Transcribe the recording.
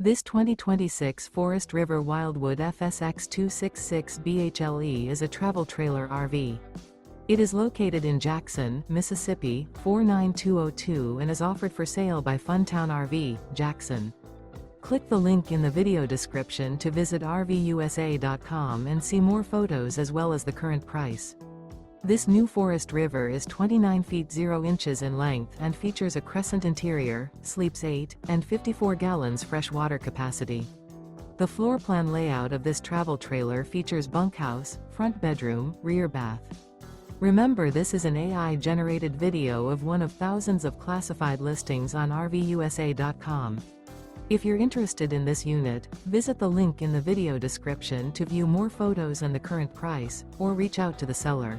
This 2026 Forest River Wildwood FSX 266 BHLE is a travel trailer RV. It is located in Jackson, Mississippi, 49202 and is offered for sale by Funtown RV, Jackson. Click the link in the video description to visit RVUSA.com and see more photos as well as the current price. This new Forest River is 29 feet 0 inches in length and features a CRESCENT interior, sleeps 8, and 54 gallons fresh water capacity. The floor plan layout of this travel trailer features bunkhouse, front bedroom, rear bath. Remember, this is an AI-generated video of one of thousands of classified listings on RVUSA.com. If you're interested in this unit, visit the link in the video description to view more photos and the current price, or reach out to the seller.